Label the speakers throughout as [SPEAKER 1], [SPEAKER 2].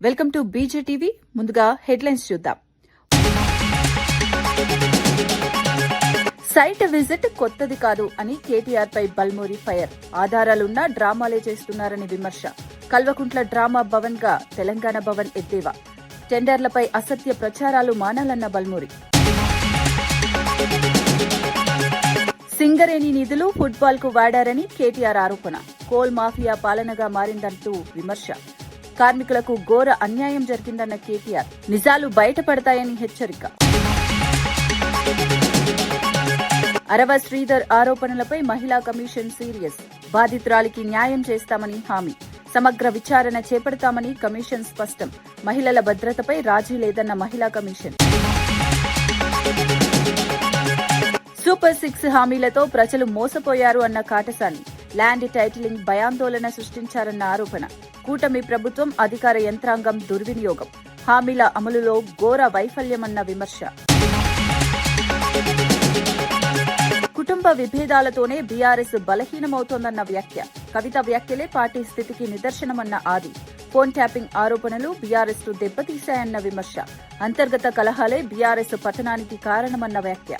[SPEAKER 1] Welcome to బీజేటీవీ. ముందుగా headlines చూద్దాం. Site visit కొత్తది కాదు అని కేటీఆర్ పై బల్మూరి ఫైర్. ఆధారాలున్నా డ్రామాలే చేస్తున్నారని విమర్శ. కల్వకుంట్ల డ్రామా భవన్ గా తెలంగాణ భవన్ ఎద్దేవా. టెండర్లపై అసత్య ప్రచారాలు మానాలన్న బల్మూరి. సింగరేణి నిధులు ఫుట్బాల్ కు వాడారని కేటీఆర్ ఆరోపణ. కోల్ మాఫియా పాలనగా మారిందంటూ విమర్శ. కార్మికులకు ఘోర అన్యాయం జరిగిందన్న కేటీఆర్. నిజాలు బయటపడతాయని హెచ్చరిక. అరవ శ్రీధర్ ఆరోపణలపై మహిళా కమిషన్ సీరియస్. బాధితురాలికి న్యాయం చేస్తామని హామీ. సమగ్ర విచారణ చేపడతామని కమిషన్ స్పష్టం. మహిళల భద్రతపై రాజీ లేదన్న మహిళా కమిషన్. సూపర్ 6 హామీలతో ప్రజలు మోసపోయారు అన్న కాటసాని. ల్యాండ్ టైటిలింగ్ భయాందోళన సృష్టించారన్న ఆరోపణ. కూటమి ప్రభుత్వం అధికార యంత్రాంగం దుర్వినియోగం. హామీల అమలులో ఘోర వైఫల్యమన్న విమర్శ. కుటుంబ విభేదాలతోనే బీఆర్ఎస్ బలహీనమవుతోందన్న వ్యాఖ్య. కవిత వ్యాఖ్యలే పార్టీ స్థితికి నిదర్శనమన్న ఆది. ఫోన్ ట్యాపింగ్ ఆరోపణలు బీఆర్ఎస్ ను దెబ్బతీశాయన్న విమర్శ. అంతర్గత కలహాలే బీఆర్ఎస్ పతనానికి కారణమన్న వ్యాఖ్య.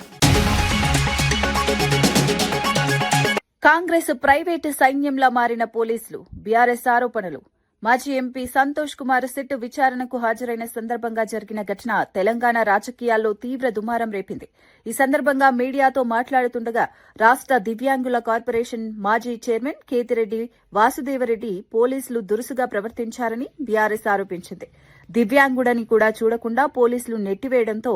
[SPEAKER 1] కాంగ్రెస్ ప్రైవేటు సైన్యంలా మారిన పోలీసులు. బీఆర్ఎస్ ఆరోపణలు. మాజీ ఎంపీ సంతోష్ కుమార్ సిట్ విచారణకు హాజరైన సందర్భంగా జరిగిన ఘటన తెలంగాణ రాజకీయాల్లో తీవ్ర దుమారం రేపింది. ఈ సందర్భంగా మీడియాతో మాట్లాడుతుండగా రాష్ట దివ్యాంగుల కార్పొరేషన్ మాజీ చైర్మన్ కేతిరెడ్డి వాసుదేవరెడ్డి పోలీసులు దురుసుగా ప్రవర్తించారని బీఆర్ఎస్ ఆరోపించింది. దివ్యాంగుడని కూడా చూడకుండా పోలీసులు నెట్టివేయడంతో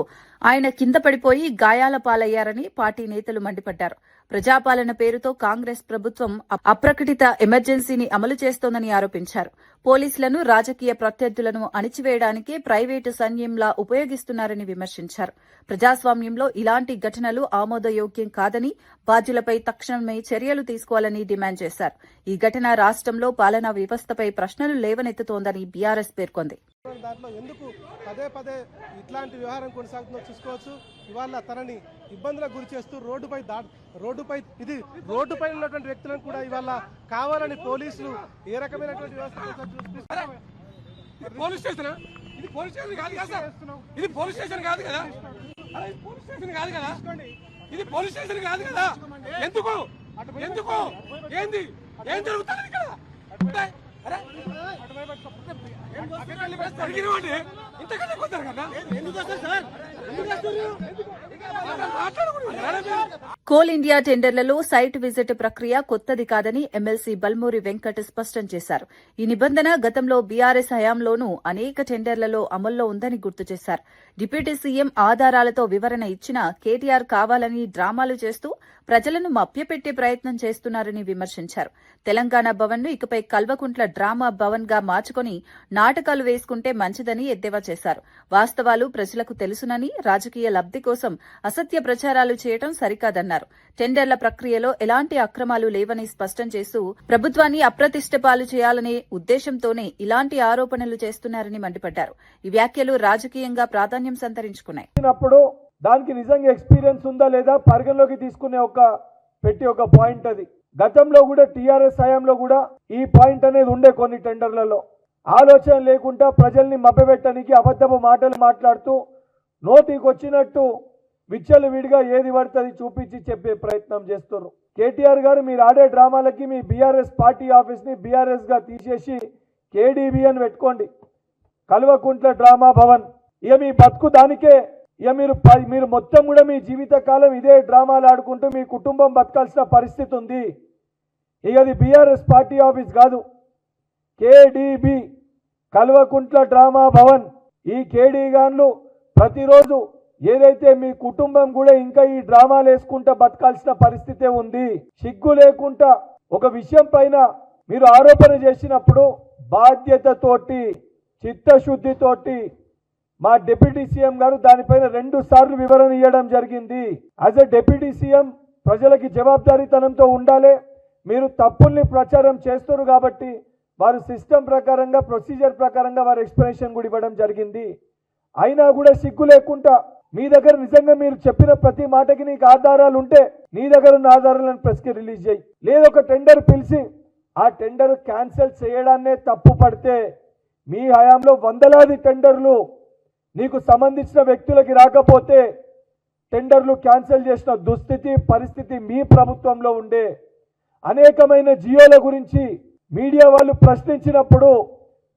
[SPEAKER 1] ఆయన కింద పడిపోయి గాయాల పాలయ్యారని పార్టీ నేతలు మండిపడ్డారు. ప్రజాపాలన పేరుతో కాంగ్రెస్ ప్రభుత్వం అప్రకటిత ఎమర్జెన్సీని అమలు చేస్తోందని ఆరోపించారు. పోలీసులను రాజకీయ ప్రత్యర్థులను అణిచివేయడానికే ప్రైవేటు సైన్యంలా ఉపయోగిస్తున్నారని విమర్శించారు. ప్రజాస్వామ్యంలో ఇలాంటి ఘటనలు ఆమోదయోగ్యం కాదని, బాధ్యులపై తక్షణమే చర్యలు తీసుకోవాలని డిమాండ్ చేశారు. ఈ ఘటన రాష్ట్రంలో పాలనా వ్యవస్థపై ప్రశ్నలు లేవనెత్తుతోందని బీఆర్ఎస్ పేర్కొంది.
[SPEAKER 2] దాంట్లో ఎందుకు పదే పదే ఇట్లాంటి వ్యవహారం కొనసాగుతుందో చూసుకోవచ్చు. ఇవాళ తనని ఇబ్బందులకు గురి చేస్తూ రోడ్డుపై ఉన్నటువంటి వ్యక్తులను కూడా ఇవాళ కావాలని పోలీసులు ఏ రకమైనటువంటి వ్యవస్థ
[SPEAKER 3] పోలీస్ స్టేషన్ ఇది పోలీస్ స్టేషన్ కాదు కదా, ఇది పోలీస్ స్టేషన్ కాదు కదా, పోలీస్ స్టేషన్ కాదు కదా, ఇది పోలీస్ స్టేషన్ కాదు కదా. ఎందుకు ఎందుకు ఏంది ఏం జరుగుతుంది ఇక్కడ?
[SPEAKER 1] కోల్ ఇండియా టెండర్లలో సైట్ విజిట్ ప్రక్రియ కొత్తది కాదని ఎమ్మెల్సీ బల్మూరి వెంకట్ స్పష్టం చేశారు. ఈ నిబంధన గతంలో బీఆర్ఎస్ హయాంలోనూ అనేక టెండర్లలో అమల్లో ఉందని గుర్తు చేశారు. డిప్యూటీ సీఎం ఆధారాలతో వివరణ ఇచ్చినా కేటీఆర్ కావాలని డ్రామాలు చేస్తూ ప్రజలను మభ్యపెట్టే ప్రయత్నం చేస్తున్నారని విమర్శించారు. తెలంగాణ భవన్ ను ఇకపై కల్వకుంట్ల డ్రామా భవన్ గా మార్చుకుని నాటకాలు వేసుకుంటే మంచిదని ఎద్దేవా చేశారు. వాస్తవాలు ప్రజలకు తెలుసునని, రాజకీయ లబ్ది కోసం అసత్య ప్రచారాలు చేయడం సరికాదన్నారు. టెండర్ల ప్రక్రియలో ఎలాంటి అక్రమాలు లేవని స్పష్టం చేస్తూ ప్రభుత్వాన్ని అప్రతిష్ట పాలు చేయాలనే ఉద్దేశంతోనే ఇలాంటి ఆరోపణలు చేస్తున్నారని మండిపడ్డారు. ఈ వ్యాఖ్యలు రాజకీయంగా ప్రాధాన్యం సంతరించుకున్నాయి.
[SPEAKER 4] దానికి నిజంగా ఎక్స్పీరియన్స్ ఉందా లేదా పరిగణలోకి తీసుకునే ఒక పాయింట్ అది. గతంలో కూడా టీఆర్ఎస్ హయాంలో కూడా ఈ పాయింట్ అనేది ఉండే కొన్ని టెండర్లలో. ఆలోచన లేకుండా ప్రజల్ని మభ్యపెట్టడానికి అబద్ధపు మాటలు మాట్లాడుతూ నోటికి వచ్చినట్టు విచ్చలు విడిగా ఏది పడుతుంది చూపించి చెప్పే ప్రయత్నం చేస్తున్నారు. కేటీఆర్ గారు మీరు ఆడే డ్రామాలకి మీ బీఆర్ఎస్ పార్టీ ఆఫీస్ని బీఆర్ఎస్ గా తీసేసి కేడీబీ అని పెట్టుకోండి, కల్వకుంట్ల డ్రామా భవన్. ఇక మీ బతుకు దానికే. ఇక మీరు మొత్తం కూడా మీ జీవితకాలం ఇదే డ్రామాలు ఆడుకుంటూ మీ కుటుంబం బతకాల్సిన పరిస్థితి ఉంది. ఇక అది బీఆర్ఎస్ పార్టీ ఆఫీస్ కాదు, కేడీబీ కల్వకుంట్ల డ్రామా భవన్. ఈ కేడీ గాన్లు ప్రతిరోజు ఏదైతే మీ కుటుంబం కూడా ఇంకా ఈ డ్రామాలు వేసుకుంటా బతకాల్సిన పరిస్థితే ఉంది. సిగ్గు లేకుండా ఒక విషయం పైన మీరు ఆరోపణ చేసినప్పుడు బాధ్యతతోటి, చిత్తశుద్ధితోటి మా డిప్యూటీ సీఎం గారు దానిపైన 2 సార్లు వివరణ ఇవ్వడం జరిగింది. యాజ్ ఎ డిప్యూటీ సీఎం ప్రజలకి జవాబుదారీతనంతో ఉండాలి. మీరు తప్పుల్ని ప్రచారం చేస్తారు కాబట్టి వారు సిస్టమ్ ప్రకారంగా, ప్రొసీజర్ ప్రకారంగా వారు ఎక్స్ప్లెనేషన్ కూడా ఇవ్వడం జరిగింది. అయినా కూడా సిగ్గు లేకుండా మీ దగ్గర నిజంగా మీరు చెప్పిన ప్రతి మాటకి నీకు ఆధారాలు ఉంటే నీ దగ్గర ఉన్న ఆధారాలను ప్రెస్కి రిలీజ్ చేయి. లేదొక టెండర్ పిలిచి ఆ టెండర్ క్యాన్సిల్ చేయడాన్నే తప్పు పడితే మీ హయాంలో వందలాది టెండర్లు నీకు సంబంధించిన వ్యక్తులకి రాకపోతే టెండర్లు క్యాన్సిల్ చేసిన దుస్థితి పరిస్థితి మీ ప్రభుత్వంలో ఉండే. అనేకమైన జియోల గురించి మీడియా వాళ్ళు ప్రశ్నించినప్పుడు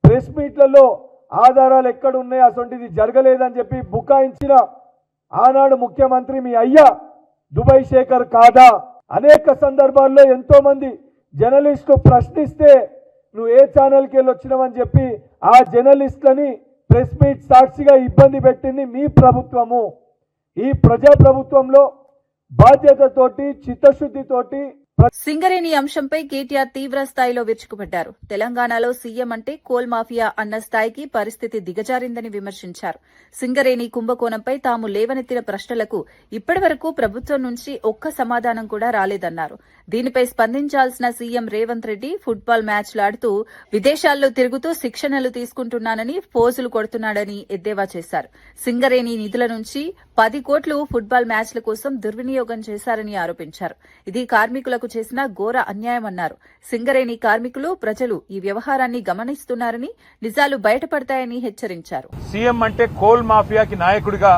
[SPEAKER 4] ప్రెస్ మీట్లలో ఆధారాలు ఎక్కడ ఉన్నాయి, అసొంటిది జరగలేదని చెప్పి బుకాయించిన ఆనాడు ముఖ్యమంత్రి మీ అయ్యా దుబాయ్ శేఖర్ కాదా? అనేక సందర్భాల్లో ఎంతో మంది జర్నలిస్టులు ప్రశ్నిస్తే నువ్వు ఏ ఛానల్కి వెళ్ళి వచ్చినావని చెప్పి ఆ జర్నలిస్టులని ప్రెస్ మీట్ సాక్షిగా ఇబ్బంది పెట్టింది మీ ప్రభుత్వము. ఈ ప్రజా ప్రభుత్వంలో బాధ్యతతోటి చిత్తశుద్ధితోటి
[SPEAKER 1] సింగరేణి అంశంపై కేటీఆర్ తీవ్ర స్థాయిలో విరుచుకుపడ్డారు. తెలంగాణలో సీఎం అంటే కోల్ మాఫియా అన్న స్థాయికి పరిస్థితి దిగజారిందని విమర్శించారు. సింగరేణి కుంభకోణంపై తాము లేవనెత్తిన ప్రశ్నలకు ఇప్పటివరకు ప్రభుత్వం నుంచి ఒక్క సమాధానం కూడా రాలేదన్నారు. దీనిపై స్పందించాల్సిన సీఎం రేవంత్ రెడ్డి ఫుట్బాల్ మ్యాచ్లు ఆడుతూ విదేశాల్లో తిరుగుతూ శిక్షణలు తీసుకుంటున్నానని పోజులు కొడుతున్నాడని ఎద్దేవా చేశారు. సింగరేణి నిధుల నుంచి 10 కోట్లు ఫుట్బాల్ మ్యాచ్ల కోసం దుర్వినియోగం చేశారని ఆరోపించారు. ఇది కార్మికులకు చేసిన ఘోర అన్యాయమన్నారు. సింగరేణి కార్మికులు ప్రజలు ఈ వ్యవహారాన్ని గమనిస్తున్నారని, నిజాలు బయటపడతాయని హెచ్చరించారు.
[SPEAKER 5] సీఎం అంటే కోల్ మాఫియాకి నాయకుడిగా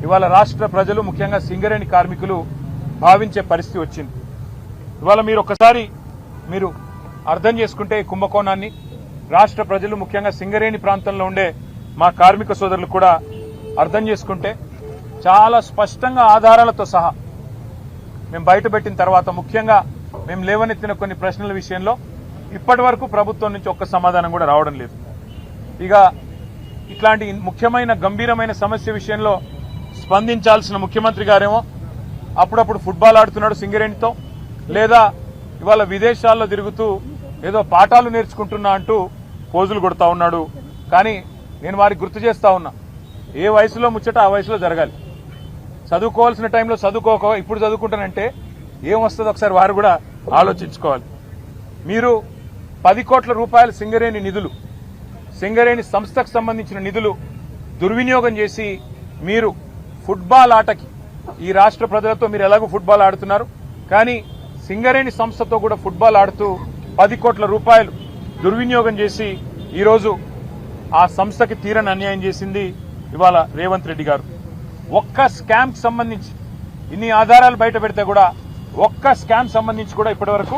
[SPEAKER 5] ఇవాళ రాష్ట్ర ప్రజలు ముఖ్యంగా సింగరేణి కార్మికులు భావించే పరిస్థితి వచ్చింది. ఇవాళ మీరు ఒకసారి అర్థం చేసుకుంటే ఈ కుంభకోణాన్ని రాష్ట్ర ప్రజలు ముఖ్యంగా సింగరేణి ప్రాంతంలో ఉండే మా కార్మిక సోదరులు కూడా అర్థం చేసుకుంటే చాలా స్పష్టంగా ఆధారాలతో సహా మేము బయటపెట్టిన తర్వాత ముఖ్యంగా మేము లేవనెత్తిన కొన్ని ప్రశ్నల విషయంలో ఇప్పటి వరకు ప్రభుత్వం నుంచి ఒక్క సమాధానం కూడా రావడం లేదు. ఇక ఇట్లాంటి ముఖ్యమైన గంభీరమైన సమస్య విషయంలో స్పందించాల్సిన ముఖ్యమంత్రి గారేమో అప్పుడప్పుడు ఫుట్బాల్ ఆడుతున్నాడు సింగరేణితో, లేదా ఇవాళ విదేశాల్లో తిరుగుతూ ఏదో పాఠాలు నేర్చుకుంటున్నా అంటూ పోజులు కొడతా ఉన్నాడు. కానీ నేను వారికి గుర్తు చేస్తా ఉన్నా, ఏ వయసులో ముచ్చట ఆ వయసులో జరగాలి. చదువుకోవాల్సిన టైంలో చదువుకోక ఇప్పుడు చదువుకుంటానంటే ఏం వస్తుందో ఒకసారి వారు కూడా ఆలోచించుకోవాలి. మీరు 10 కోట్ల రూపాయల సింగరేణి నిధులు, సింగరేణి సంస్థకు సంబంధించిన నిధులు దుర్వినియోగం చేసి మీరు ఫుట్బాల్ ఆటకి ఈ రాష్ట్ర ప్రజలతో మీరు ఎలాగో ఫుట్బాల్ ఆడుతున్నారు, కానీ సింగరేణి సంస్థతో కూడా ఫుట్బాల్ ఆడుతూ 10 కోట్ల రూపాయలు దుర్వినియోగం చేసి ఈరోజు ఆ సంస్థకి తీరని అన్యాయం చేసింది ఇవాళ రేవంత్ రెడ్డి గారు. ఒక్క స్కామ్ సంబంధించి ఇన్ని ఆధారాలు బయట పెడితే కూడా ఒక్క స్కామ్ సంబంధించి కూడా ఇప్పటివరకు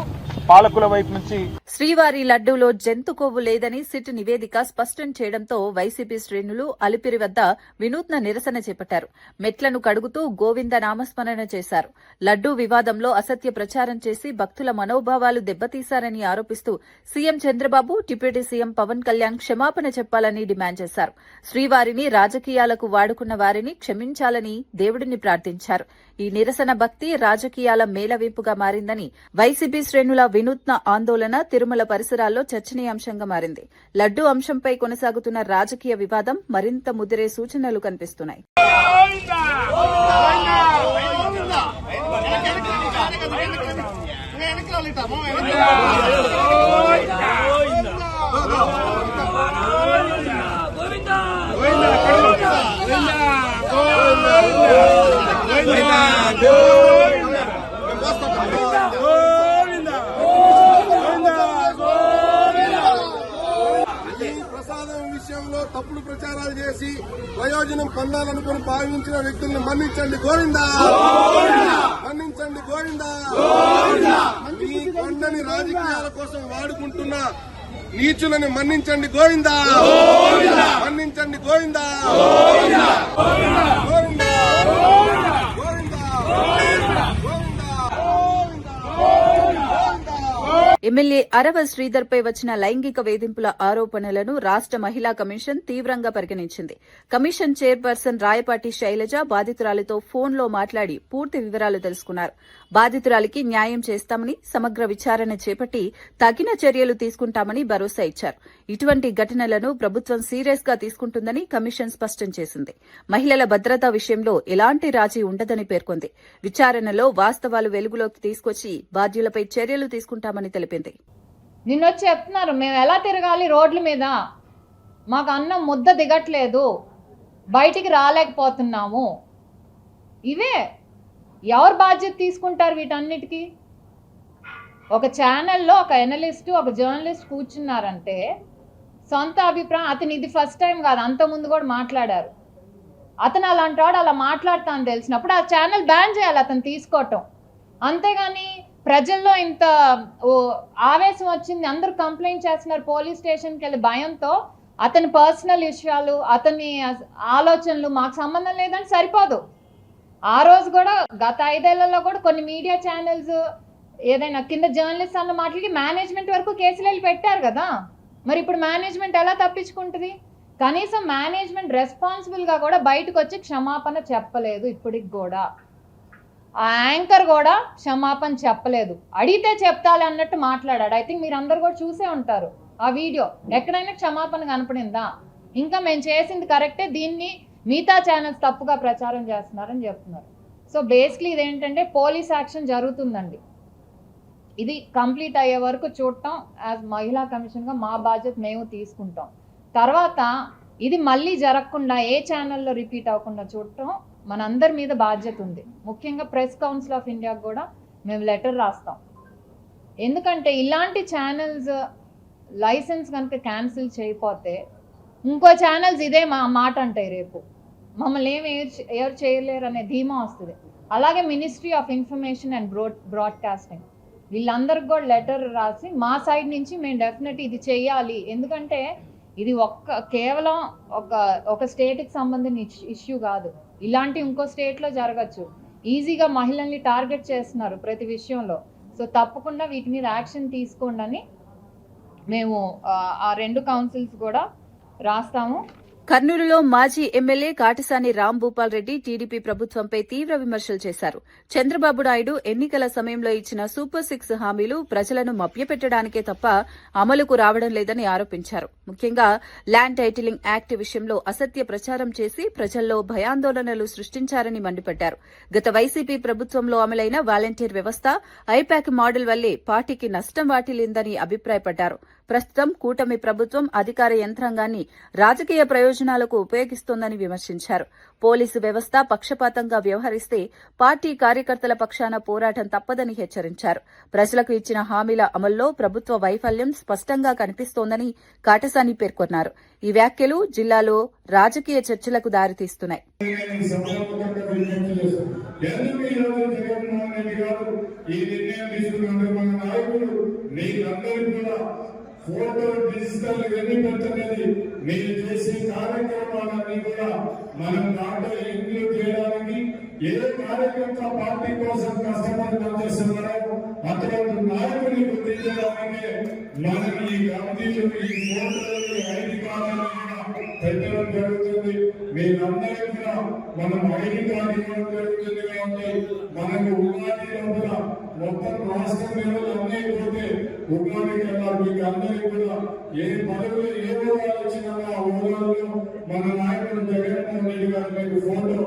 [SPEAKER 5] పాలకుల వైపు నుంచి
[SPEAKER 1] శ్రీవారి లడ్డూలో జంతు కొవ్వు లేదని సిట్ నివేదిక స్పష్టం చేయడంతో వైసీపీ శ్రేణులు అలిపిరి వద్ద వినూత్న నిరసన చేపట్టారు. మెట్లను కడుగుతూ గోవింద నామస్మరణ చేశారు. లడ్డూ వివాదంలో అసత్య ప్రచారం చేసి భక్తుల మనోభావాలు దెబ్బతీశారని ఆరోపిస్తూ CM Chandrababu, deputy CM Pawan Kalyan క్షమాపణ చెప్పాలని డిమాండ్ చేశారు. శ్రీవారిని రాజకీయాలకు వాడుకున్న వారిని క్షమించాలని దేవుడిని ప్రార్థించారు. ఈ నిరసన భక్తి రాజకీయాల మేళవింపుగా మారిందని వైసీపీ శ్రేణుల వినూత్న ఆందోళన తిరుమల పరిసరాల్లో చర్చనీయాంశంగా మారింది. లడ్డూ అంశంపై కొనసాగుతున్న రాజకీయ వివాదం మరింత ముదిరే సూచనలు కనిపిస్తున్నాయి.
[SPEAKER 6] ప్రసాదం విషయంలో తప్పుడు ప్రచారాలు చేసి ప్రయోజనం పొందాలనుకుని భావించిన వ్యక్తులను మన్నించండి గోవిందా, మన్నించండి గోవిందా. మీ కొండని రాజకీయాల కోసం వాడుకుంటున్న నీచులని మన్నించండి గోవిందా, మన్నించండి గోవిందా, గోవిందా.
[SPEAKER 1] ఎమ్మెల్యే అరవ శ్రీధర్పై వచ్చిన లైంగిక వేధింపుల ఆరోపణలను రాష్ట మహిళా కమిషన్ తీవ్రంగా పరిగణించింది. కమిషన్ చైర్పర్సన్ రాయపాటి శైలజ బాధితురాలితో ఫోన్లో మాట్లాడి పూర్తి వివరాలు తెలుసుకున్నారు. బాధితురాలికి న్యాయం చేస్తామని, సమగ్ర విచారణ చేపట్టి తగిన చర్యలు తీసుకుంటామని భరోసా ఇచ్చారు. ఇటువంటి ఘటనలను ప్రభుత్వం సీరియస్ గా తీసుకుంటుందని కమిషన్ స్పష్టం చేసింది. మహిళల భద్రత విషయంలో ఎలాంటి రాజీ ఉండదని పేర్కొంది. విచారణలో వాస్తవాలు వెలుగులోకి తీసుకొచ్చి బాధ్యులపై చర్యలు తీసుకుంటామని తెలిపింది.
[SPEAKER 7] నిన్నొచ్చి చెప్తున్నారు, మేము ఎలా తిరగాలి రోడ్ల మీద, మాకు అన్నం ముద్ద దిగట్లేదు, బయటికి రాలేకపోతున్నాము. ఇవే ఎవరు బాధ్యత తీసుకుంటారు వీటన్నిటికీ? ఒక ఛానల్లో ఒక ఎనలిస్టు, ఒక జర్నలిస్ట్ కూర్చున్నారంటే సొంత అభిప్రాయం. అతను ఇది ఫస్ట్ టైం కాదు, అంత ముందు కూడా మాట్లాడారు. అతను అలాంటి వాడు, అలా మాట్లాడతాను తెలిసినప్పుడు ఆ ఛానల్ బ్యాన్ చేయాలి అతను తీసుకోవటం. అంతేగాని ప్రజల్లో ఇంత ఆవేశం వచ్చింది, అందరూ కంప్లైంట్ చేస్తున్నారు, పోలీస్ స్టేషన్కి వెళ్ళి భయంతో అతని పర్సనల్ విషయాలు, అతని ఆలోచనలు మాకు సంబంధం లేదని సరిపోదు. ఆ రోజు కూడా గత 5 ఏళ్లలో కూడా కొన్ని మీడియా ఛానల్స్ ఏదైనా కింద జర్నలిస్ట్ అన్న మాటలకి మేనేజ్మెంట్ వరకు కేసులు వెళ్ళి పెట్టారు కదా. మరి ఇప్పుడు మేనేజ్మెంట్ ఎలా తప్పించుకుంటుంది? కనీసం మేనేజ్మెంట్ రెస్పాన్సిబుల్గా కూడా బయటకు వచ్చి క్షమాపణ చెప్పలేదు. ఇప్పటికి కూడా ఆ యాంకర్ కూడా క్షమాపణ చెప్పలేదు. అడిగితే చెప్తాలి అన్నట్టు మాట్లాడాడు. ఐ థింక్ మీరు అందరు కూడా చూసే ఉంటారు ఆ వీడియో. ఎక్కడైనా క్షమాపణ కనపడిందా? ఇంకా మేము చేసింది కరెక్టే, దీన్ని మిగతా ఛానల్స్ తప్పుగా ప్రచారం చేస్తున్నారని చెప్తున్నారు. సో బేసిక్లీ ఇదేంటంటే పోలీస్ యాక్షన్ జరుగుతుందండి. ఇది కంప్లీట్ అయ్యే వరకు చూడటం యాజ్ మహిళా కమిషన్గా మా బాధ్యత మేము తీసుకుంటాం. తర్వాత ఇది మళ్ళీ జరగకుండా ఏ ఛానల్లో రిపీట్ అవ్వకుండా చూడటం మనందరి మీద బాధ్యత ఉంది. ముఖ్యంగా ప్రెస్ కౌన్సిల్ ఆఫ్ ఇండియాకి కూడా మేము లెటర్ రాస్తాం. ఎందుకంటే ఇలాంటి ఛానల్స్ లైసెన్స్ కనుక క్యాన్సిల్ చేయకపోతే ఇంకో ఛానల్స్ ఇదే మాట అంటాయి, రేపు మమ్మల్ని ఎవరు చేయలేరు అనే ధీమా వస్తుంది. అలాగే ministry of information and broadcasting వీళ్ళందరికి కూడా లెటర్ రాసి మా సైడ్ నుంచి మేము డెఫినెట్ ఇది చేయాలి. ఎందుకంటే ఇది కేవలం ఒక స్టేట్కి సంబంధించిన ఇష్యూ కాదు, ఇలాంటి ఇంకో స్టేట్లో జరగచ్చు. ఈజీగా మహిళల్ని టార్గెట్ చేస్తున్నారు ప్రతి విషయంలో. సో తప్పకుండా వీటి మీద యాక్షన్ తీసుకోండి అని మేము ఆ 2 కౌన్సిల్స్ కూడా రాస్తాము.
[SPEAKER 1] కర్నూలులో మాజీ ఎమ్మెల్యే కాటసాని రాంభూపాల్ రెడ్డి టీడీపీ ప్రభుత్వంపై తీవ్ర విమర్శలు చేశారు. చంద్రబాబు నాయుడు ఎన్నికల సమయంలో ఇచ్చిన సూపర్ 6 హామీలు ప్రజలను మభ్యపెట్టడానికే తప్ప అమలుకు రావడం లేదని ఆరోపించారు. ముఖ్యంగా ల్యాండ్ టైటిలింగ్ యాక్ట్ విషయంలో అసత్య ప్రచారం చేసి ప్రజల్లో భయాందోళనలు సృష్టించారని మండిపడ్డారు. గత వైసీపీ ప్రభుత్వంలో అమలైన వాలంటీర్ వ్యవస్థ, ఐపాక్ మోడల్ వల్లే పార్టీకి నష్టం వాటిల్లిందని అభిప్రాయపడ్డారు. ప్రస్తుతం కూటమి ప్రభుత్వం అధికార యంత్రాంగాన్ని రాజకీయ ప్రయోజనాలకు ఉపయోగిస్తోందని విమర్శించారు. పోలీసు వ్యవస్థ పక్షపాతంగా వ్యవహరిస్తే పార్టీ కార్యకర్తల పక్షాన పోరాటం తప్పదని హెచ్చరించారు. ప్రజలకు ఇచ్చిన హామీల అమల్లో ప్రభుత్వ వైఫల్యం స్పష్టంగా కనిపిస్తోందని కాటసాని పేర్కొన్నారు. ఈ వ్యాఖ్యలు జిల్లాలో రాజకీయ చర్చలకు దారితీస్తున్నాయి.
[SPEAKER 6] ఫోటో డిజిటల్ ఇవన్నీ పెట్టలేదు. మీరు చేసే కార్యక్రమాలన్నీ కూడా మనం దాంట్లో ఇంక్లూడ్ చేయడానికి ఏ కార్యకర్త పార్టీ కోసం కష్టపడి పనిచేస్తున్నారో అటువంటి నాయకుని గుర్తించడానికే మనం ఈ కమిటీలు, ఈ ఫోటోలు, ఐడి కార్డులు పెట్టడం జరుగుతుంది. మీరందరూ కూడా మనం ఐడి కార్డు ఇవ్వడం జరుగుతుంది. కాబట్టి మనకు ఉగాది లోపల మొత్తం రాష్ట్ర లెవెల్ అన్నీ పోతే ఉగాది కల్లా మీకు అందరికీ కూడా ఏ పదవులు ఏ హోదాలు వచ్చినా ఆ హోదాల్లో మన నాయకుడు జగన్మోహన్ రెడ్డి గారు మీకు ఫోటో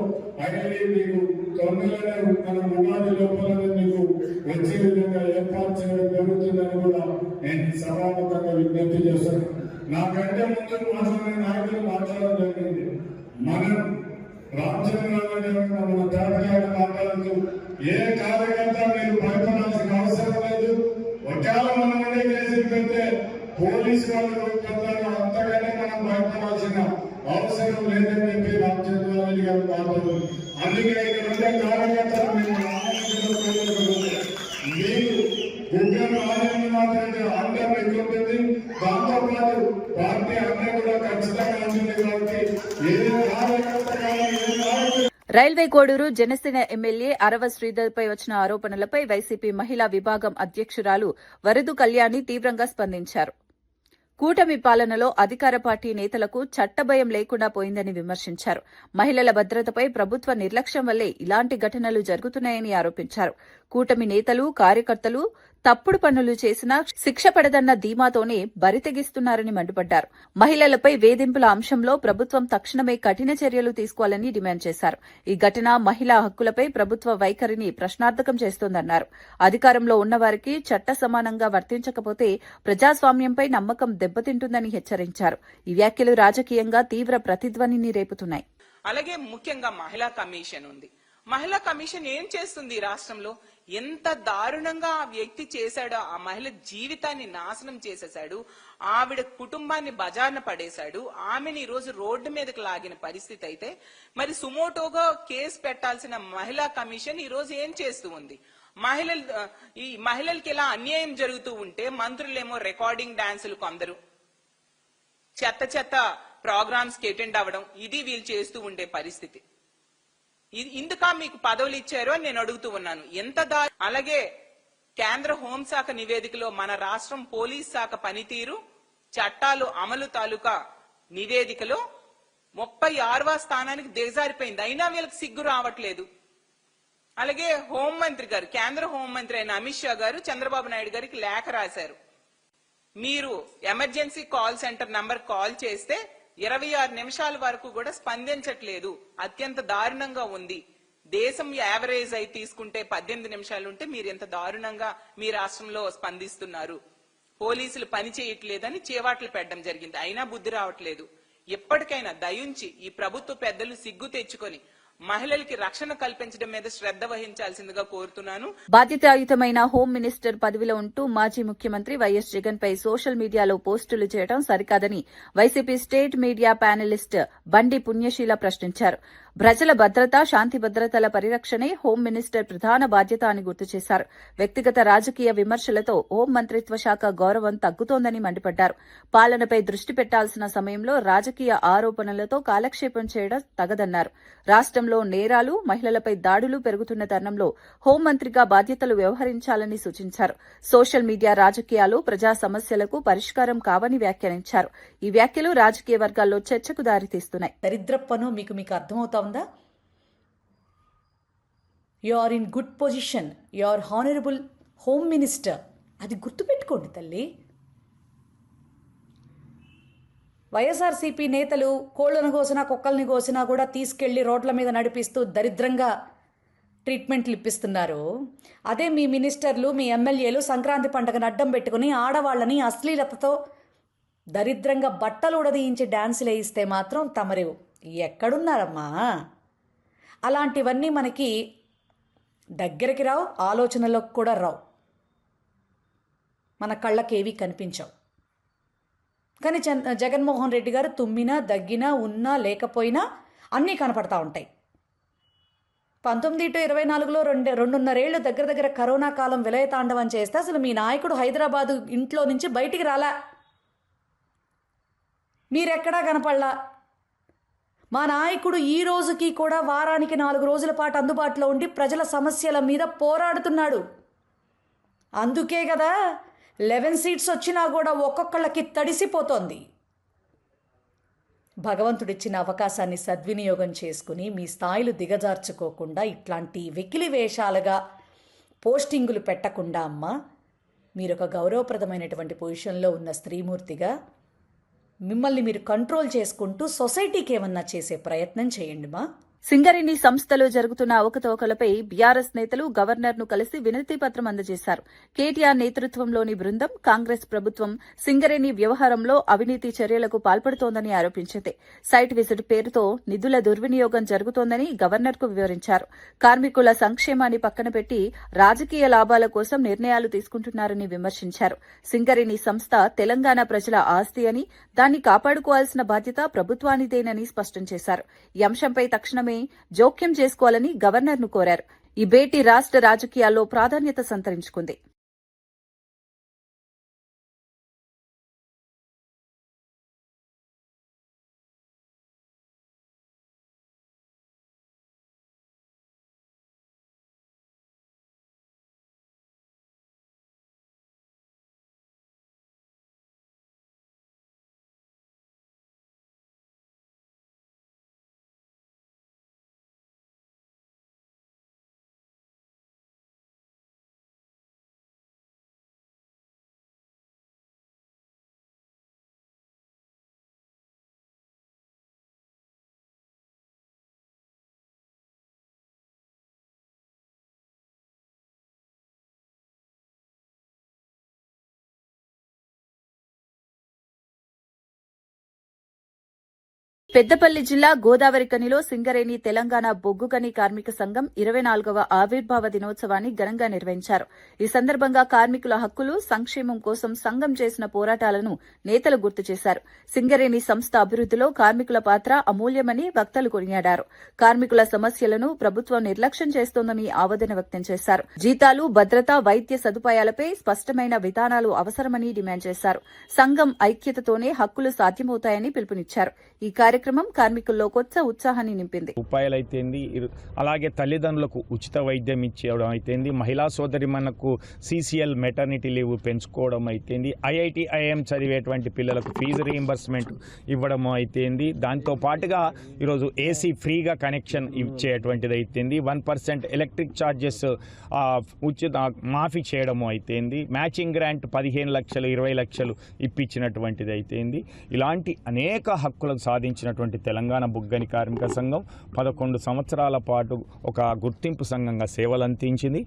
[SPEAKER 6] ఐడి మీకు తొందరగానే మన ఉగాది లోపల మీకు వచ్చే విధంగా ఏర్పాటు చేయడం జరుగుతుందని కూడా నేను సభాముఖంగా విజ్ఞప్తి చేస్తాను. నాకంటే ముందు మాట్లాడిన నాయకులు మాట్లాడడం జరిగింది. మనం రామచంద్రరావు గారు మన తాతగారు మాట్లాడుతూ ఏ కార్యకర్త మీరు భయపడాల్సిన అవసరం లేదు, ఒకవేళ మనం అనే కేసులు పెడితే పోలీసు వాళ్ళు పెడతారు, అంతగానే మనం భయపడాల్సిన అవసరం లేదని చెప్పి రామచంద్రరావు రెడ్డి గారు మాట్లాడుతూ, అందుకే ఇక్కడ ఉండే కార్యకర్తలు మీరు ఉద్యోగ ఆదాయాన్ని మాత్రమే అందరూ ఎక్కుంటుంది. దాంతో పాటు పార్టీ అన్నీ కూడా ఖచ్చితంగా ఉంటుంది. కాబట్టి ఏ కార్యకర్త కానీ
[SPEAKER 1] రైల్వే కోడూరు జనసేన ఎమ్మెల్యే అరవ శ్రీధర్పై వచ్చిన ఆరోపణలపై వైసీపీ మహిళా విభాగం అధ్యక్షురాలు వరదు కళ్యాణి తీవ్రంగా స్పందించారు. కూటమి పాలనలో అధికార పార్టీ నేతలకు చట్టభయం లేకుండా పోయిందని విమర్శించారు. మహిళల భద్రతపై ప్రభుత్వ నిర్లక్ష్యం వల్లే ఇలాంటి ఘటనలు జరుగుతున్నాయని ఆరోపించారు. కూటమి నేతలు, కార్యకర్తలు తప్పుడు పనులు చేసినా శిక్ష పడదన్న ధీమాతోనే బరితెగిస్తున్నారని మండిపడ్డారు. మహిళలపై వేధింపుల అంశంలో ప్రభుత్వం తక్షణమే కఠిన చర్యలు తీసుకోవాలని డిమాండ్ చేశారు. ఈ ఘటన మహిళా హక్కులపై ప్రభుత్వ వైఖరిని ప్రశ్నార్థకం చేస్తోందన్నారు. అధికారంలో ఉన్నవారికి చట్ట సమానంగా వర్తించకపోతే ప్రజాస్వామ్యంపై నమ్మకం దెబ్బతింటుందని హెచ్చరించారు. ఈ వ్యాఖ్యలు రాజకీయంగా తీవ్ర ప్రతిధ్వనిని రేపుతున్నాయి.
[SPEAKER 8] అలాగే ముఖ్యంగా మహిళా కమిషన్ ఉంది. మహిళా కమిషన్ ఏం చేస్తుంది? రాష్ట్రంలో ఎంత దారుణంగా ఆ వ్యక్తి చేశాడో, ఆ మహిళ జీవితాన్ని నాశనం చేసేశాడు, ఆవిడ కుటుంబాన్ని బజార్న పడేశాడు, ఆమెను ఈ రోజు రోడ్డు మీదకి లాగిన పరిస్థితి అయితే మరి సుమోటోగా కేసు పెట్టాల్సిన మహిళా కమిషన్ ఈ రోజు ఏం చేస్తూ ఉంది? ఈ మహిళలకి ఇలా అన్యాయం జరుగుతూ ఉంటే మంత్రులేమో రికార్డింగ్ డాన్సులు, కొందరు చెత్త ప్రోగ్రామ్స్ కి అటెండ్ అవ్వడం, ఇది వీళ్ళు చేస్తూ ఉండే పరిస్థితి. ఇందుక మీకు పదవులు ఇచ్చారు అని నేను అడుగుతూ ఉన్నాను. అలాగే కేంద్ర హోంశాఖ నివేదికలో మన రాష్ట్రం పోలీస్ శాఖ పనితీరు, చట్టాలు అమలు తాలూకా నివేదికలో 36వ స్థానానికి దిగజారిపోయింది. అయినా వీళ్ళకి సిగ్గు రావట్లేదు. అలాగే హోంమంత్రి గారు, కేంద్ర హోంమంత్రి అయిన అమిత్ షా గారు చంద్రబాబు నాయుడు గారికి లేఖ రాశారు. మీరు emergency call centre number call చేస్తే 26 నిమిషాల వరకు కూడా స్పందించట్లేదు, అత్యంత దారుణంగా ఉంది. దేశం యావరేజ్ అయి తీసుకుంటే 18 నిమిషాలు ఉంటే మీరు ఎంత దారుణంగా మీ రాష్ట్రంలో స్పందిస్తున్నారు, పోలీసులు పని చేయట్లేదని చేవాట్లు పెట్టడం జరిగింది. అయినా బుద్ధి రావట్లేదు. ఎప్పటికైనా దయుంచి ఈ ప్రభుత్వ పెద్దలు సిగ్గు తెచ్చుకొని మహిళలకి రక్షణ కల్పించడం మీద శ్రద్ధ వహించాల్సిందిగా కోరుతున్నాను.
[SPEAKER 1] బాధ్యతాయుతమైన హోం మినిస్టర్ పదవిలో ఉంటూ మాజీ ముఖ్యమంత్రి వైఎస్ జగన్ పై సోషల్ మీడియాలో పోస్టులు చేయడం సరికాదని వైసీపీ స్టేట్ మీడియా ప్యానలిస్ట్ బండి పుణ్యశీల ప్రశ్నించారు. ప్రజల భద్రత, శాంతి భద్రతల పరిరక్షణే హోం మినిస్టర్ ప్రధాన బాధ్యత అని గుర్తు చేశారు. వ్యక్తిగత రాజకీయ విమర్శలతో హోం మంత్రిత్వ శాఖ గౌరవం తగ్గుతోందని మండిపడ్డారు. పాలనపై దృష్టి పెట్టాల్సిన సమయంలో రాజకీయ ఆరోపణలతో కాలక్షేపం చేయడం తగదన్నారు. రాష్ట్రంలో నేరాలు, మహిళలపై దాడులు పెరుగుతున్న తరుణంలో హోంమంత్రిగా బాధ్యతలు వ్యవహరించాలని సూచించారు. సోషల్ మీడియా రాజకీయాలు ప్రజా సమస్యలకు పరిష్కారం కావని వ్యాఖ్యానించారు. ఈ వ్యాఖ్యలు రాజకీయ వర్గాల్లో చర్చకు దారితీస్తున్నాయి.
[SPEAKER 9] దరిద్రప్పను మీకు అర్థమవుతా ఉందా? You are in good position, you are honourable home minister. అది గుర్తుపెట్టుకోండి తల్లి. వైఎస్ఆర్సీపీ నేతలు కోళ్లను కోసినా కుక్కల్ని కోసినా కూడా తీసుకెళ్లి రోడ్ల మీద నడిపిస్తూ దరిద్రంగా ట్రీట్మెంట్లు ఇప్పిస్తున్నారు. అదే మీ మినిస్టర్లు, మీ ఎమ్మెల్యేలు సంక్రాంతి పండుగను అడ్డం పెట్టుకుని ఆడవాళ్ళని అశ్లీలతతో దరిద్రంగా బట్టలు ఉడదీయించి డాన్సులు వేయిస్తే మాత్రం తమరు ఎక్కడున్నారమ్మా? అలాంటివన్నీ మనకి దగ్గరికి రావు, ఆలోచనలకు కూడా రావు, మన కళ్ళకేవి కనిపించవు. కానీ జగన్మోహన్ రెడ్డి గారు తుమ్మినా, దగ్గినా, ఉన్నా లేకపోయినా అన్నీ కనపడతా ఉంటాయి. 19 to 24లో 2.5 ఏళ్ళు దగ్గర కరోనా కాలం విలయతాండవం చేస్తే అసలు మీ నాయకుడు హైదరాబాదు ఇంట్లో నుంచి బయటికి రాలా, మీరెక్కడా కనపడలా. మా నాయకుడు ఈ రోజుకి కూడా వారానికి 4 రోజుల పాటు అందుబాటులో ఉండి ప్రజల సమస్యల మీద పోరాడుతున్నాడు. అందుకే కదా 11 సీట్స్ వచ్చినా కూడా ఒక్కొక్కళ్ళకి తడిసిపోతోంది. భగవంతుడిచ్చిన అవకాశాన్ని సద్వినియోగం చేసుకుని మీ స్థాయిలు దిగజార్చుకోకుండా ఇట్లాంటి వెకిలి వేషాలుగా పోస్టింగులు పెట్టకుండా అమ్మా, మీరు ఒక గౌరవప్రదమైనటువంటి పొజిషన్లో ఉన్న స్త్రీమూర్తిగా మిమ్మల్ని మీరు కంట్రోల్ చేసుకుంటూ సొసైటీకి ఏమన్నా చేసే ప్రయత్నం చేయండి మా.
[SPEAKER 1] సింగరేణి సంస్థలో జరుగుతున్న అవకతవకలపై బీఆర్ఎస్ నేతలు గవర్నర్ను కలిసి వినతి పత్రం అందజేశారు. కేటీఆర్ నేతృత్వంలోని బృందం కాంగ్రెస్ ప్రభుత్వం సింగరేణి వ్యవహారంలో అవినీతి చర్యలకు పాల్పడుతోందని ఆరోపించింది. సైట్ విజిట్ పేరుతో నిధుల దుర్వినియోగం జరుగుతోందని గవర్నర్కు వివరించారు. కార్మికుల సంక్షేమాన్ని పక్కన పెట్టి రాజకీయ లాభాల కోసం నిర్ణయాలు తీసుకుంటున్నారని విమర్శించారు. సింగరేణి సంస్థ తెలంగాణ ప్రజల ఆస్తి అని, దాన్ని కాపాడుకోవాల్సిన బాధ్యత ప్రభుత్వానిదేనని స్పష్టం చేశారు. ఈ అంశంపై తక్షణమే జోక్యం చేసుకోవాలని గవర్నర్ను కోరారు. ఈ భేటీ రాష్ట్ర రాజకీయాల్లో ప్రాధాన్యత సంతరించుకుంది. పెద్దపల్లి జిల్లా గోదావరికనిలో సింగరేణి తెలంగాణ బొగ్గుగని కార్మిక సంఘం 24వ ఆవిర్భావ దినోత్సవాన్ని ఘనంగా నిర్వహించారు. ఈ సందర్భంగా కార్మికుల హక్కులు, సంక్షేమం కోసం సంఘం చేసిన పోరాటాలను నేతలు గుర్తు చేశారు. సింగరేణి సంస్థ అభివృద్దిలో కార్మికుల పాత్ర అమూల్యమని వక్తలు కొనియాడారు. కార్మికుల సమస్యలను ప్రభుత్వం నిర్లక్ష్యం చేస్తోందని ఆవేదన వ్యక్తం చేశారు. జీతాలు, భద్రత, వైద్య సదుపాయాలపై స్పష్టమైన విధానాలు అవసరమని డిమాండ్ చేశారు. సంఘం ఐక్యతతోనే హక్కులు సాధ్యమవుతాయని పిలుపునిచ్చారు. ఈ కార్యక్రమం కార్మికుల్లో కొత్త ఉత్సాహాన్ని నింపింది.
[SPEAKER 10] రూపాయలైతేంది, అలాగే తల్లిదండ్రులకు ఉచిత వైద్యం ఇచ్చేయడం అయితేంది, మహిళా సోదరిమణకు CCL మెటర్నిటీ లీవ్ పెంచుకోవడం అయితేంది, IIT IIM చదివేటువంటి పిల్లలకు ఫీజు రీయింబర్స్మెంట్ ఇవ్వడం అయితేంది, దాంతో పాటుగా ఈరోజు AC ఫ్రీగా కనెక్షన్ ఇచ్చేటువంటిది అయితేంది, 1% ఎలక్ట్రిక్ ఛార్జెస్ ఉచిత మాఫీ చేయడము అయితేంది, మ్యాచింగ్ గ్రాంట్ 15 లక్షలు 20 లక్షలు ఇప్పించినటువంటిది అయితేంది, ఇలాంటి అనేక హక్కులకు సాధించినటువంటి తెలంగాణ బొగ్గని కార్మిక సంఘం 11 సంవత్సరాల పాటు ఒక గుర్తింపు సంఘంగా సేవలందించింది.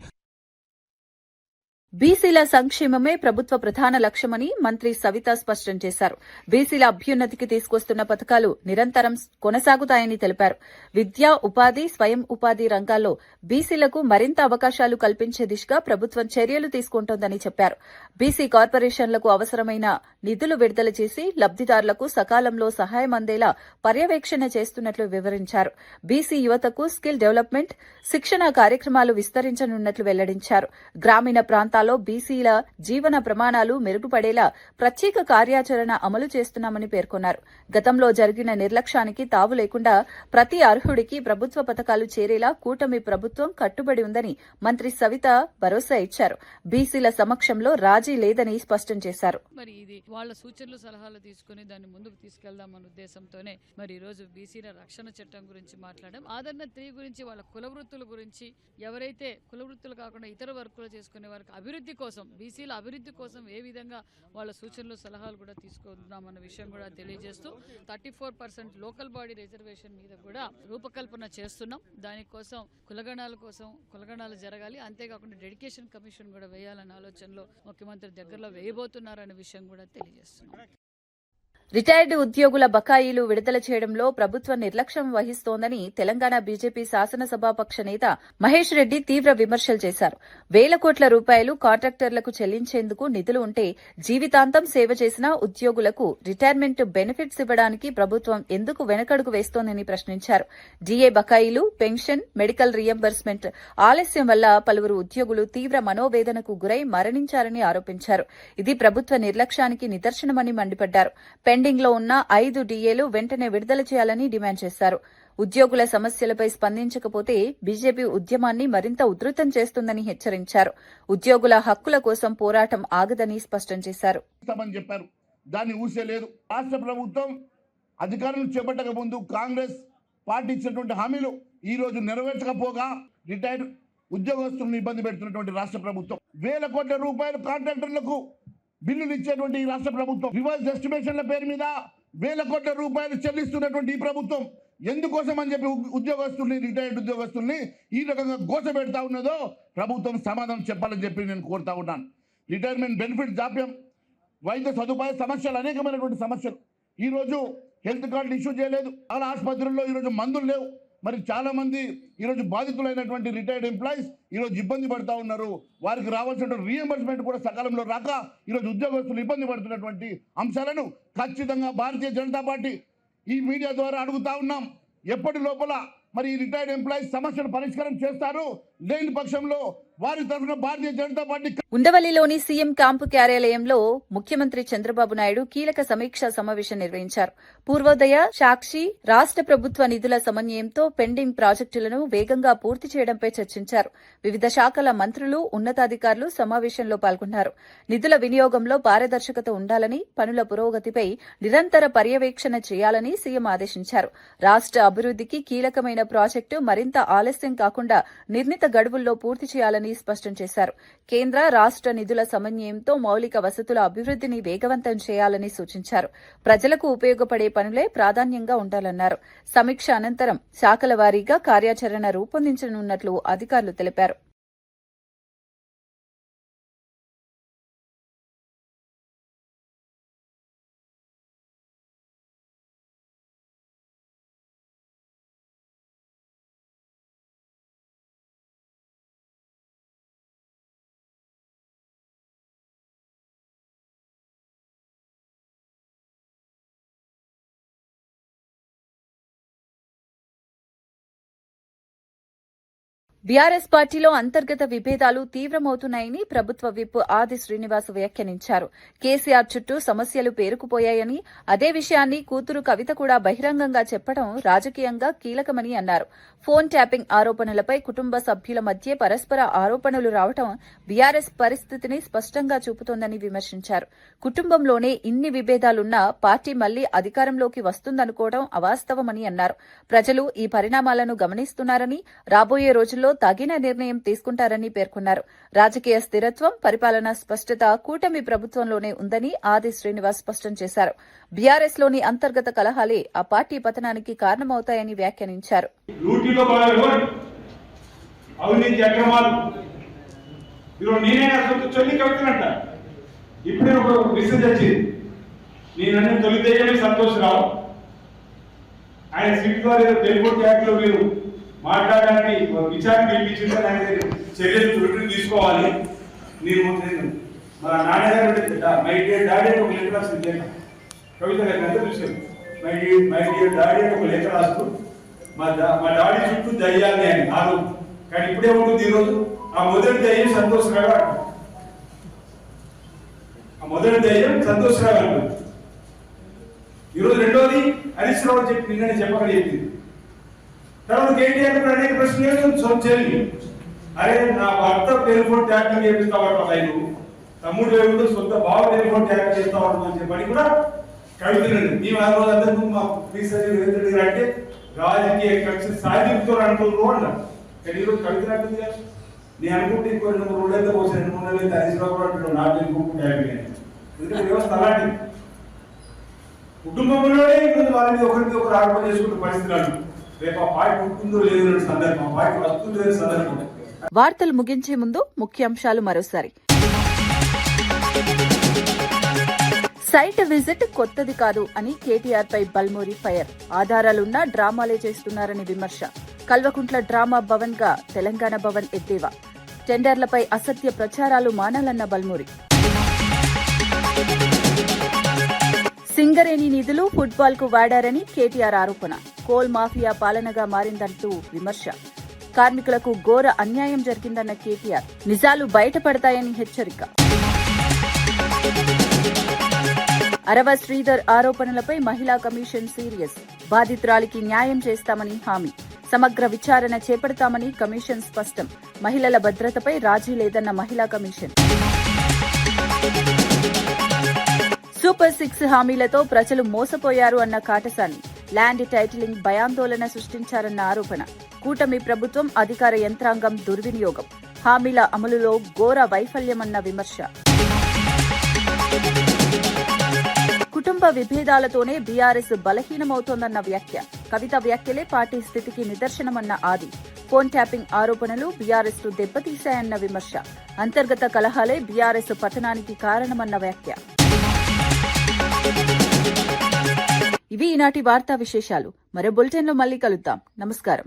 [SPEAKER 1] బీసీల సంక్షేమమే ప్రభుత్వ ప్రధాన లక్ష్యమని మంత్రి సవిత స్పష్టం చేశారు. బీసీల అభ్యున్నతికి తీసుకొస్తున్న పథకాలు నిరంతరం కొనసాగుతాయని తెలిపారు. విద్య, ఉపాధి, స్వయం ఉపాధి రంగాల్లో బీసీలకు మరింత అవకాశాలు కల్పించే దిశగా ప్రభుత్వం చర్యలు తీసుకుంటోందని చెప్పారు. బీసీ కార్పొరేషన్లకు అవసరమైన నిధులు విడుదల చేసి లబ్దిదారులకు సకాలంలో సహాయం అందేలా పర్యవేక్షణ చేస్తున్నట్లు వివరించారు. బీసీ యువతకు స్కిల్ డెవలప్మెంట్, శిక్షణ కార్యక్రమాలు విస్తరించనున్నట్లు వెల్లడించారు. గ్రామీణ ప్రాంతాల్లో బీసీల జీవన ప్రమాణాలు మెరుగుపడేలా ప్రత్యేక కార్యాచరణ అమలు చేస్తున్నామని పేర్కొన్నారు. గతంలో జరిగిన నిర్లక్ష్యానికి తావు లేకుండా ప్రతి అర్హుడికి ప్రభుత్వ పథకాలు చేరేలా కూటమి ప్రభుత్వం కట్టుబడి ఉందని మంత్రి సవిత భరోసా ఇచ్చారు. బీసీల సమక్షంలో రాజీ లేదని స్పష్టం చేశారు.
[SPEAKER 11] మరి ఇది వాళ్ళ సూచనలు సలహాలు తీసుకుని దాన్ని ముందుకు తీసుకెళ్దామన్న ఉద్దేశంతోనే మరి ఈ రోజు బీసీల రక్షణ చట్టం గురించి మాట్లాడడం, ఆదరణ 3 గురించి, వాళ్ళ కుల వృత్తుల గురించి, ఎవరైతే కుల వృత్తులు కాకుండా ఇతర వర్కులు చేసుకునే వారికి అభివృద్ధి కోసం, బీసీల అభివృద్ధి కోసం ఏ విధంగా వాళ్ళ సూచనలు సలహాలు కూడా తీసుకుందామన్న విషయం కూడా తెలియజేస్తూ 34% లోకల్ బాడీ రిజర్వేషన్ మీద కూడా రూపకల్పన చేస్తున్నాం. దానికోసం కులగణాలు జరగాలి. అంతేకాకుండా డెడికేషన్ కమిషన్ కూడా వేయాలన్న ఆలోచనలో ముఖ్యమంత్రి దగ్గరలో వేయబోతున్నారన్న విషయం కూడా తెలియజేస్తున్నాం.
[SPEAKER 1] రిటైర్డ్ ఉద్యోగుల బకాయిలు విడుదల చేయడంలో ప్రభుత్వం నిర్లక్ష్యం వహిస్తోందని తెలంగాణ బీజేపీ శాసనసభాపక్ష నేత మహేష్ రెడ్డి తీవ్ర విమర్శలు చేశారు. వేల కోట్ల రూపాయలు కాంట్రాక్టర్లకు చెల్లించేందుకు నిధులు ఉంటే జీవితాంతం సేవ చేసిన ఉద్యోగులకు రిటైర్మెంట్ బెనిఫిట్స్ ఇవ్వడానికి ప్రభుత్వం ఎందుకు వెనకడుగు వేస్తోందని ప్రశ్నించారు. డీఏ బకాయిలు, పెన్షన్, మెడికల్ రీయింబర్స్మెంట్ ఆలస్యం వల్ల పలువురు ఉద్యోగులు తీవ్ర మనోవేదనకు గురై మరణించారని ఆరోపించారు. ఇది ప్రభుత్వ నిర్లక్ష్యానికి నిదర్శనమని మండిపడ్డారు. పెండింగ్ లో ఉన్న 5 డీఏలు వెంటనే విడుదల చేయాలని డిమాండ్ చేశారు. ఉద్యోగుల సమస్యలపై స్పందించకపోతే బీజేపీ ఉద్యమాన్ని మరింత ఉధృతం చేస్తుందని హెచ్చరించారు. ఉద్యోగుల హక్కుల కోసం పోరాటం ఆగదని స్పష్టం చేశారు.
[SPEAKER 6] దాన్ని ఊసేలేదు. రాష్ట్ర ప్రభుత్వం అధికారులు చేపట్టక ముందు కాంగ్రెస్ పార్టీ ఇచ్చినటువంటి హామీలు ఈ రోజు నెరవేర్చకపోగా రిటైర్డ్ ఉద్యోగస్తులను ఇబ్బంది పెడుతున్నటువంటి రాష్ట్ర ప్రభుత్వం, వేల కోట్ల రూపాయలు కాంట్రాక్టర్లకు బిల్లులు ఇచ్చేటువంటి ఈ రాష్ట్ర ప్రభుత్వం, రివర్స్ ఎస్టిమేషన్ల పేరు మీద వేల కోట్ల రూపాయలు చెల్లిస్తున్నటువంటి ఈ ప్రభుత్వం ఎందుకోసం అని చెప్పి ఉద్యోగస్తుల్ని, రిటైర్డ్ ఉద్యోగస్తుల్ని ఈ రకంగా గోసపెడతా ఉన్నదో ప్రభుత్వం సమాధానం చెప్పాలని చెప్పి నేను కోరుతా ఉన్నాను. రిటైర్మెంట్ బెనిఫిట్ జాప్యం, వైద్య సదుపాయ సమస్యలు, అనేకమైనటువంటి సమస్యలు. ఈరోజు హెల్త్ కార్డులు ఇష్యూ చేయలేదు. చాలా ఆసుపత్రుల్లో ఈరోజు మందులు లేవు. మరి చాలా మంది ఈరోజు బాధితులైనటువంటి రిటైర్డ్ ఎంప్లాయీస్ ఈరోజు ఇబ్బంది పడుతూ ఉన్నారు. వారికి రావాల్సిన రీఎంబర్స్మెంట్ కూడా సకాలంలో రాక ఈరోజు ఉద్యోగస్తులు ఇబ్బంది పడుతున్నటువంటి అంశాలను ఖచ్చితంగా భారతీయ జనతా పార్టీ ఈ మీడియా ద్వారా అడుగుతా ఉన్నాం. ఎప్పటి లోపల మరి ఈ రిటైర్డ్ ఎంప్లాయీస్ సమస్యను పరిష్కారం చేస్తారు, లేని పక్షంలో వారి తరఫున Bharatiya Janata party.
[SPEAKER 1] ఉండవల్లిలోని CM camp కార్యాలయంలో ముఖ్యమంత్రి చంద్రబాబు నాయుడు కీలక సమీక్షా సమావేశం నిర్వహించారు. పూర్వోదయ, సాక్షి, రాష్ట్ర ప్రభుత్వ నిధుల సమన్వయంతో పెండింగ్ ప్రాజెక్టులను వేగంగా పూర్తి చేయడంపై చర్చించారు. వివిధ శాఖల మంత్రులు, ఉన్నతాధికారులు సమావేశంలో పాల్గొన్నారు. నిధుల వినియోగంలో పారదర్శకత ఉండాలని, పనుల పురోగతిపై నిరంతర పర్యవేక్షణ చేయాలని సీఎం ఆదేశించారు. రాష్ట్ర అభివృద్దికి కీలకమైన ప్రాజెక్టు మరింత ఆలస్యం కాకుండా నిర్ణీత గడువుల్లో పూర్తి చేయాలని స్పష్టం చేశారు. కేంద్ర, రాష్ట్ర నిధుల సమన్వయంతో మౌలిక వసతుల అభివృద్దిని వేగవంతం చేయాలని సూచించారు. ప్రజలకు ఉపయోగపడే పనులే ప్రాధాన్యంగా ఉండాలన్నారు. సమీక్ష అనంతరం శాఖల వారీగా కార్యాచరణ రూపొందించనున్నట్లు అధికారులు తెలిపారు. బీఆర్ఎస్ పార్టీలో అంతర్గత విభేదాలు తీవ్రమవుతున్నాయని ప్రభుత్వ విప్ ఆది శ్రీనివాస్ వ్యాఖ్యానించారు. కేసీఆర్ చుట్టూ సమస్యలు పేరుకుపోయాయని, అదే విషయాన్ని కూతురు కవిత కూడా బహిరంగంగా చెప్పడం రాజకీయంగా కీలకమని అన్నారు. ఫోన్ ట్యాపింగ్ ఆరోపణలపై కుటుంబ సభ్యుల మధ్య పరస్పర ఆరోపణలు రావడం బీఆర్ఎస్ పరిస్థితిని స్పష్టంగా చూపుతోందని విమర్శించారు. కుటుంబంలోనే ఇన్ని విభేదాలున్నా పార్టీ మళ్లీ అధికారంలోకి వస్తుందనుకోవడం అవాస్తవమని అన్నారు. ప్రజలు ఈ పరిణామాలను గమనిస్తున్నారని, రాబోయే రోజుల్లో తగిన నిర్ణయం తీసుకుంటారని పేర్కొన్నారు. రాజకీయ స్థిరత్వం, పరిపాలనా స్పష్టత కూటమి ప్రభుత్వంలోనే ఉందని ఆది శ్రీనివాస్ స్పష్టం చేశారు. బీఆర్ఎస్ లోని అంతర్గత కలహాలే ఆ పార్టీ పతనానికి కారణమవుతాయని వ్యాఖ్యానించారు.
[SPEAKER 5] ఆయన సీట్ ద్వారా టెలిఫోన్ ట్యాగ్ లో మీరు మాట్లాడడానికి విచారణ పిలిపించింది, చర్యలు రిటర్న్ తీసుకోవాలి. నేను మా నాన్నగారు మై డియర్ డాడీ ఒక లేఖ రాసింది, కవిత గారికి అంతా చూశాను. మై డియర్ డాడీ ఒక లేఖ రాస్తూ మా డాడీ చుట్టూ దయ్యాన్ని అని కాదు, కానీ ఇప్పుడే ఉంటుంది. ఈరోజు ఆ మొదటి దయ్యం సంతోషరావు అంటారు. ఆ మొదటి దయ్యం సంతోషరావు అంటారు. ఈరోజు రెండోది హరీష్ రావు చెప్పి నిన్ననే చెప్పగలిగింది. తర్వాత కేటీఆర్ కూడా అనేక ప్రశ్నలు చెల్లి, అరే నా భర్త టెలిఫోన్ ట్యాపింగ్ చేపిస్తావాడు, ఆయన తమ్ముడు లేకుండా సొంత బావ టెలిఫోన్ ట్యాపింగ్ చేస్తావాడు అని చెప్పని కూడా కవితనండి. మేము ఆ రోజు అందరూ మా రీసెర్చ్ అంటే రాజకీయ కక్ష సాధింపుతో అనుకుంటూ అన్నారు. కానీ ఈరోజు కవిత అంటుంది కదా, నేను అనుకుంటే ఇంకో 2-3 రోజులైతే పోతే 2-3 నెలలైతే హరీష్ రావు కూడా అంటున్నాడు నా టెలిఫోన్ ట్యాపింగ్ అని. ఎందుకంటే వ్యవస్థ అలాంటిది. కుటుంబంలోనే ఇప్పుడు వాళ్ళ మీద ఒకరికి ఒకరు ఆరోపణ చేసుకుంటే పరిస్థితులు రేపు ఆ పార్టీ ఉంటుందో లేదో సందర్భం, ఆ పార్టీ వస్తుందో లేని సందర్భం.
[SPEAKER 1] వార్తలు ముగించే ముందు ముఖ్యాంశాలు మరోసారి. సైట్ విజిట్ కొత్తది కాదు అని కేటీఆర్ పై బల్మూరి ఫైర్. ఆధారాలున్నా డ్రామాలే చేస్తున్నారని విమర్శ. కల్వకుంట్ల డ్రామా భవన్ గా తెలంగాణ భవన్ ఎద్దేవా. టెండర్లపై అసత్య ప్రచారాలు మానాలన్న బల్మూరి. సింగరేణి నిధులు ఫుట్బాల్ కు వాడారని కేటీఆర్ ఆరోపణ. కోల్ మాఫియా పాలనగా మారిందంటూ విమర్శ. కార్మికులకు ఘోర అన్యాయం జరిగిందన్న కేటీఆర్. నిజాలు బయటపడతాయని హెచ్చరిక. అరవ శ్రీధర్ ఆరోపణలపై మహిళా కమిషన్ సీరియస్. బాధితురాలికి న్యాయం చేస్తామని హామీ. సమగ్ర విచారణ చేపడతామని కమిషన్ స్పష్టం. మహిళల భద్రతపై రాజీ లేదన్న మహిళా కమిషన్. సూపర్ 6 హామీలతో ప్రజలు మోసపోయారు అన్న కాటసాని. ల్యాండ్ టైటిలింగ్ భయాందోళన సృష్టించారన్న ఆరోపణ. కూటమి ప్రభుత్వం అధికార యంత్రాంగం దుర్వినియోగం. హామీల అమలులో ఘోర వైఫల్యమన్న విమర్శ. కుటుంబ విభేదాలతోనే బీఆర్ఎస్ బలహీనమవుతోందన్న వ్యాఖ్య. కవిత వ్యాఖ్యలే పార్టీ స్థితికి నిదర్శనమన్న ఆది. ఫోన్ ట్యాపింగ్ ఆరోపణలు బీఆర్ఎస్ ను దెబ్బతీశాయన్న విమర్శ. అంతర్గత కలహాలే బీఆర్ఎస్ పతనానికి కారణమన్న వ్యాఖ్య. ఇవి ఈనాటి వార్తా విశేషాలు. మరో బులెటిన్లో మళ్లీ కలుద్దాం. నమస్కారం.